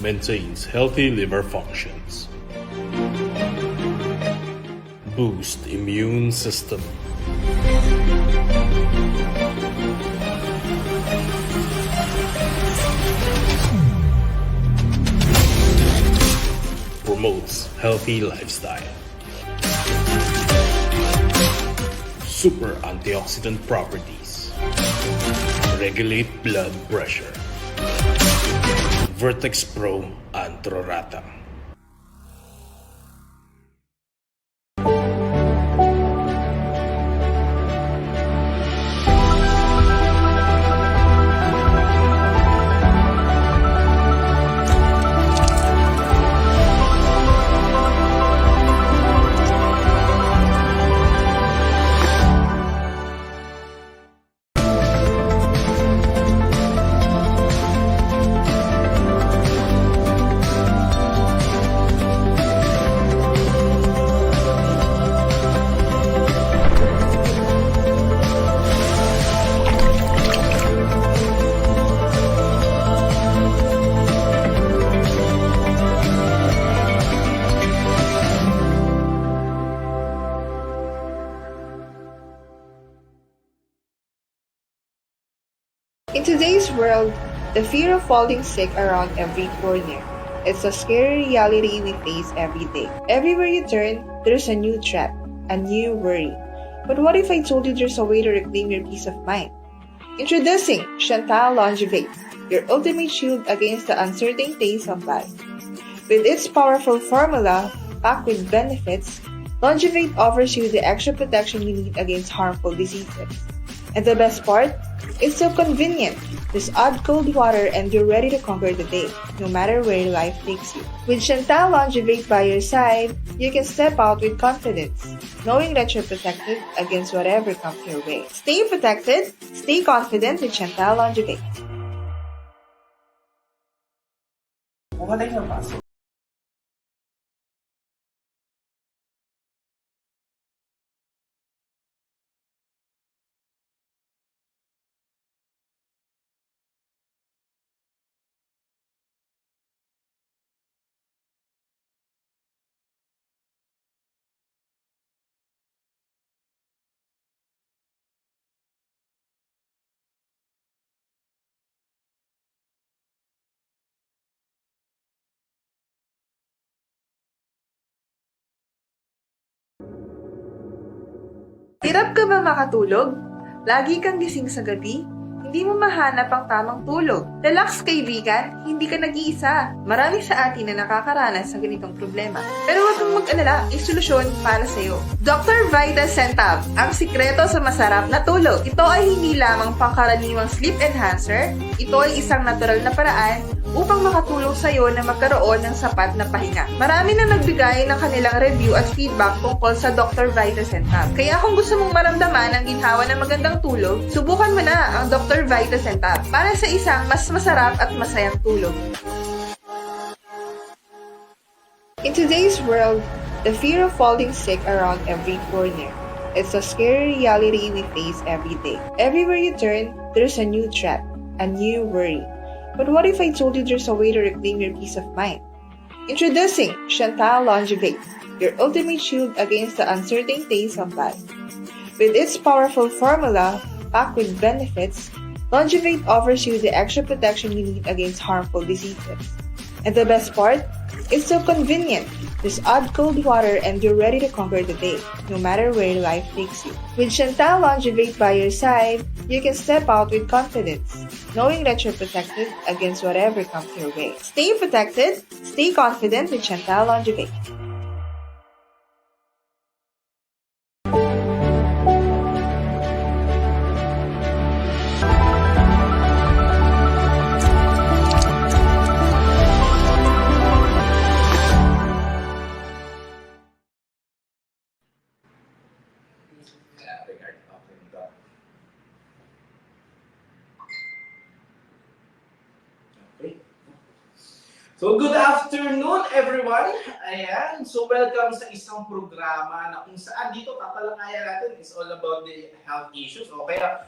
maintains healthy liver functions. Boost immune system. Promotes healthy lifestyle. Super antioxidant properties. Regulate blood pressure. Vertex Pro Antrorata. In today's world, the fear of falling sick around every corner. It's a scary reality we face every day. Everywhere you turn, there's a new threat, a new worry. But what if I told you there's a way to reclaim your peace of mind? Introducing Chantal Longevate, your ultimate shield against the uncertain days of life. With its powerful formula, packed with benefits, Longevate offers you the extra protection you need against harmful diseases. And the best part? It's so convenient. Just add cold water and you're ready to conquer the day, no matter where life takes you. With Chantal Longevate by your side, you can step out with confidence, knowing that you're protected against whatever comes your way. Stay protected, stay confident with Chantal Longevate. Hirap ka ba makatulog? Lagi kang gising sa gabi? Hindi mo mahanap ang tamang tulog. Relax kaibigan, hindi ka nag-iisa. Marami sa atin na nakakaranas ng ganitong problema. Pero huwag kang mag-alala, may solusyon para sa iyo. Dr. Vita Centab, ang sikreto sa masarap na tulog. Ito ay hindi lamang pangkaraniwang sleep enhancer, ito ay isang natural na paraan upang makatulong sa iyo na magkaroon ng sapat na pahinga. Marami na nagbigay ng kanilang review at feedback tungkol sa Dr. Vita Centab. Kaya kung gusto mong maramdaman ang ginhawa ng magandang tulog, subukan mo na ang Dr. Vita Centab para sa isang mas masarap at masayang tulog. In today's world, the fear of falling sick around every corner. It's a scary reality we face every day. Everywhere you turn, there's a new threat, a new worry. But what if I told you there's a way to reclaim your peace of mind? Introducing Chantal Longevate, your ultimate shield against the uncertain days of life. With its powerful formula, packed with benefits, Longevate offers you the extra protection you need against harmful diseases. And the best part? It's so convenient. Just add cold water and you're ready to conquer the day, no matter where life takes you. With Chantal Longevate by your side, you can step out with confidence, knowing that you're protected against whatever comes your way. Stay protected, stay confident with Chantal Longevate. Okay. So, good afternoon everyone! Ayan, so welcome sa isang programa na kung saan dito tatalakayan natin is all about the health issues. O kaya,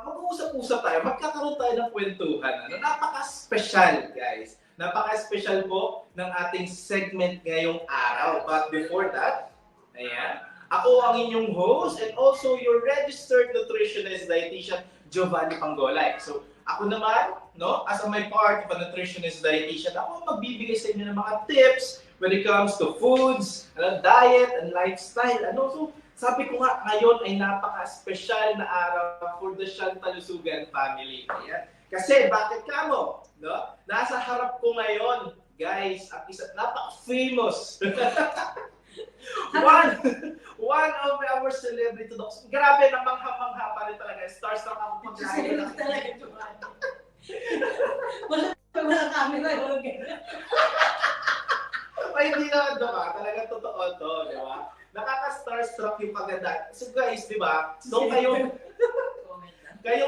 mag-uusap-usap tayo, magkakaroon tayo ng kwentuhan. Napaka-special guys, Napaka-special po ng ating segment ngayong araw. But before that, ayan, ako ang inyong host and also your registered nutritionist dietitian, Giovanni Pangolay. So, ako naman, no, as my part of a nutritionist dietitian, ako ang magbibigay sa inyo ng mga tips when it comes to foods, diet, and lifestyle. So, sabi ko nga, ngayon ay napaka-special na araw for the Shantalusugan family. Ayan. Kasi bakit ka mo? No? Nasa harap ko ngayon, guys, at isa napaka-famous. one of our celebrity docs. Grabe, namangha-mangha pa rin talaga. Starstruck ako pag-gaya lang talaga. Wala camera, walang ganyan. Ay, hindi naman ka. Talagang totoo to, di ba? Nakaka-starstruck yung paganda. So guys, di ba? So kayong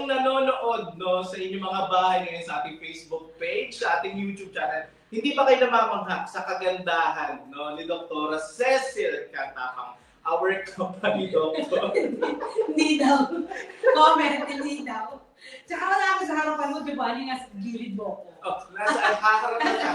nanonood no, sa inyong mga bahay ngayon sa ating Facebook page, sa ating YouTube channel, hindi ba kayo namamangha sa kagandahan no, ni Dr. Cecil Cantapang, our company doctor? Hindi daw. Comment, hindi daw. Tsaka wala ako sa harapan mo, Giovanni, nasa gilid mo ko. Oh, nasa haharap na siya.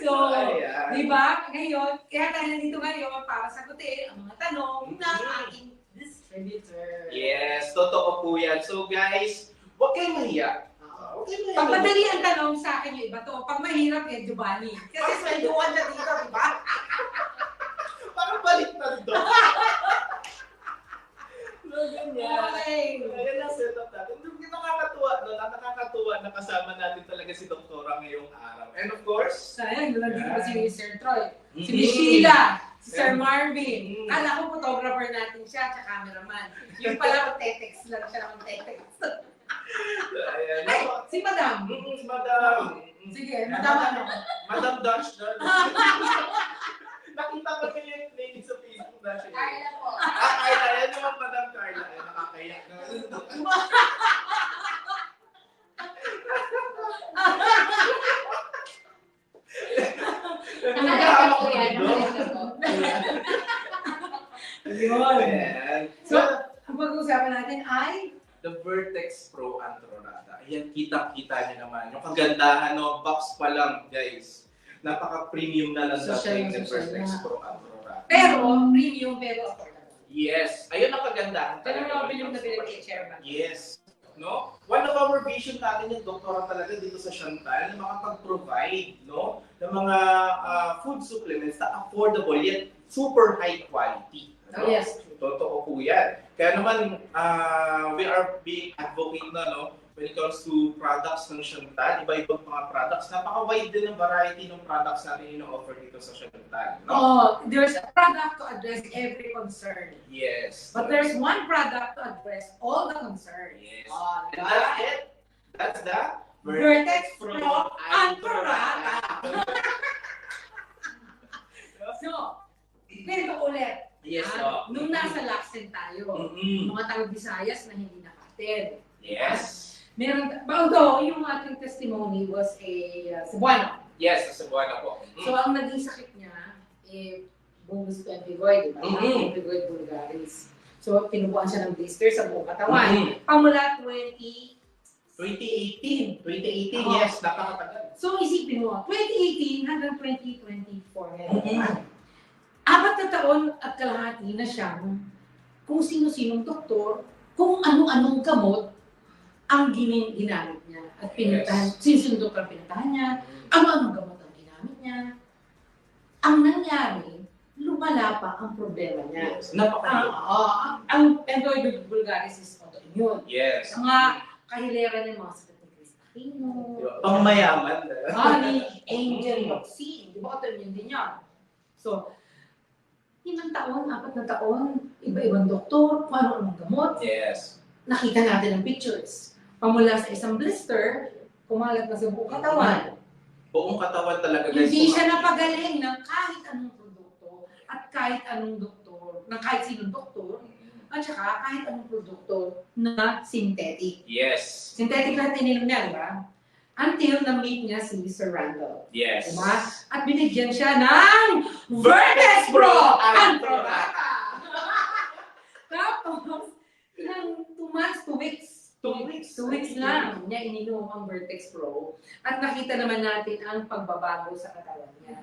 So, Ayan. di ba? Ngayon, kaya tayo nandito ngayon para sagutin ang mga tanong ng aking distributor. Yes, totoo po yan. So guys, huwag kayong mahiya. Huwag kayong mahiya. Pag madali ang tanong sa akin yung iba to, pag mahirap eh, Giovanni. Kasi sweldoan na dito, di ba? Parang balik na doon. No, ganyan. Okay. Ayan ang setup natin. Hindi nakakatuwa, no? Nakakatuwa na kasama natin talaga si Doktora ngayong araw. And of course, Sayang, nandito pa si Sir Troy, si Mhm. Miss Sheila, si Sir Mhm. Marvin. Mhm. Kala ko photographer natin siya, at cameraman. Yung pala, magte-text lang siya ng text. ayan. Ay, si Madam. Madam. Sige, Madam ano? Madam Dash doon. Nakita ko kayo yung name sa Facebook na siya. Carla po. Carla. Yan naman Madam Carla. Ay, nakakayak na. Nakakaya po yan. Yun. Ayan. So, ang pag-uusapan natin ay The Vertex Pro Antrorata. Ayan, kita-kita niyo naman. Yung kagandahan, no, box pa lang, guys. Napaka-premium na lang dating ng Vertex Pro Antrorata. pero premium pero affordable. Yes. Ayun ang kagandahan. Pero talaga. premium na pinag-chairman. Yes. No? One of our vision natin yung doktora talaga dito sa Chantal na makapag-provide no, ng mga food supplements na affordable yet super high quality. Oh, yes. Totoo po yan. Kaya naman, we are being advocate na no, when it comes to products ng Chantal, iba-ibang mga products. Napaka-wide din ang variety ng products natin ino-offer dito sa Chantal. No? Oh, there's a product to address every concern. Yes. But there's one product to address all the concerns. Yes. Oh, And that's it. That's the Vertex Pro Antrorata. So, pero ulit. Yes, Nung nasa Laksen tayo, mga taga-Visayas na hindi nakatin. Yes. Meron, although yung ating testimony was Cebuano. Yes, sa Cebuana po. So, ang naging sakit niya, bumus pemphigoid, di ba? Mhm. Pemphigoid vulgaris. So, pinubuan siya ng blister sa buong katawan. Pamula 2018. 2018, Oo. yes, napakatagal. So, isipin mo, 2018 hanggang 2024 ngayon. 4 na taon at kalahati na siyang kung sino-sinong doktor, kung ano-anong gamot ang ginamit niya. At pinuntahan, sino-sinong doktor ang pinuntahan niya, ano-anong gamot ang ginamit niya. Ang nangyari, lumala pa ang problema niya. Yes, napakatagal. Ang pemphigoid vulgaris is autoimmune. Yes. Ang mga kahilera ng mga sakit ni Chris Aquino, Pangmayaman. ni Angel Vaccine, di ba autoimmune din yan? So, 5 taon, 4 na taon, iba-ibang doktor, kung ano-anong gamot. Yes. Nakita natin ang pictures. Pamula sa isang blister, kumalat na sa buong katawan. Buong katawan talaga, guys. Hindi siya napagaling ng kahit anong produkto at kahit anong doktor, ng kahit sinong doktor, at saka kahit anong produkto na synthetic. Yes. Synthetic lahat tininom niya, di ba? Until na-meet niya si Sir Randall. Yes. Diba? At binigyan siya ng Vertex Pro Antrorata! Tapos, ilang 2 months, 2 weeks, 2 weeks. 2 weeks lang niya ininom ang Vertex Pro at nakita naman natin ang pagbabago sa katawan niya.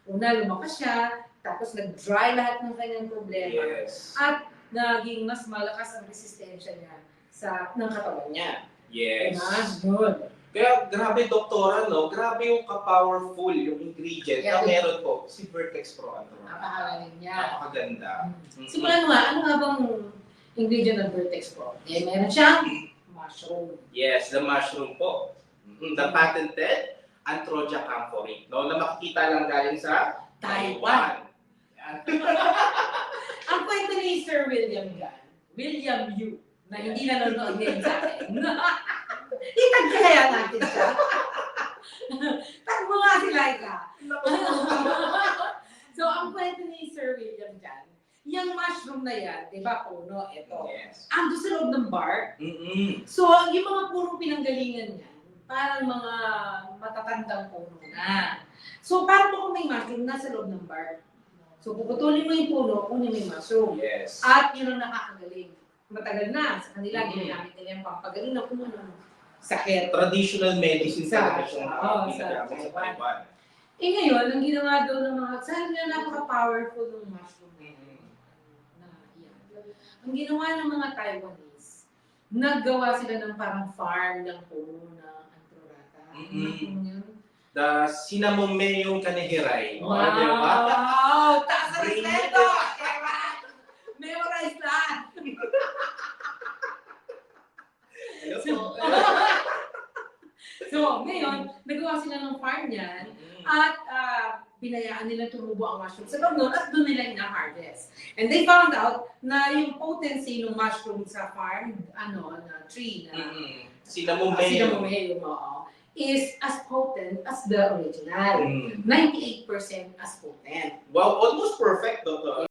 Una, lumakas siya, tapos nag-dry lahat ng kanyang problema Yes. at naging mas malakas ang resistensya niya ng katawan niya. Yes. Yun. Kaya grabe doktora, no? Grabe yung ka-powerful yung ingredient na Yeah. meron po. Si Vertex Pro. Napakagaling niya. Napakaganda. Simulan mo ano nga bang ingredient ng Vertex Pro? Eh, meron siyang mushroom. Yes, the mushroom po. The patented Antroja camphori. No, na makikita lang galing sa Taiwan. Yan. Ang kwento ni Sir William Yu, na hindi nanonood ngayon sa akin. Itagkaya natin siya. Tagmo nga si Laika. So, ang kwento ni Sir William dyan, yung mushroom na yan, di ba, puno, ito. Yes. Ando sa loob ng bark. Mm-mm. So, yung mga purong pinanggalingan niyan, parang mga matatandang puno na. So, parang kung may mushroom, nasa loob ng bark. So, puputulin mo yung puno, kunin mo yung mushroom. Yes. At yun ang nakakagaling. Matagal na sa kanila, Mm. ginagamit nila yung pampagaling na kung anong sakit. Traditional medicine talaga siya na Oo, ginagamit sa sa Taiwan. Eh ngayon, ang ginawa daw ng mga, sabi nga napaka-powerful ng mushroom na yan. Ang ginawa ng mga Taiwanese, naggawa sila ng parang farm ng puno na Antrorata. Mm-mm. The Sinamomeyong Kanihiray. Wow! Di ba? Taas ang Bring respeto! it. Memorize lahat! Hello po. So, ngayon, nagawa sila ng farm niyan at binayaan nila tumubo ang mushroom sa loob nun at doon nila ina-harvest. And they found out na yung potency ng mushroom sa farm, na tree na Sinamomeyong. is as potent as the original. 98% as potent. Wow, almost perfect, Doctor.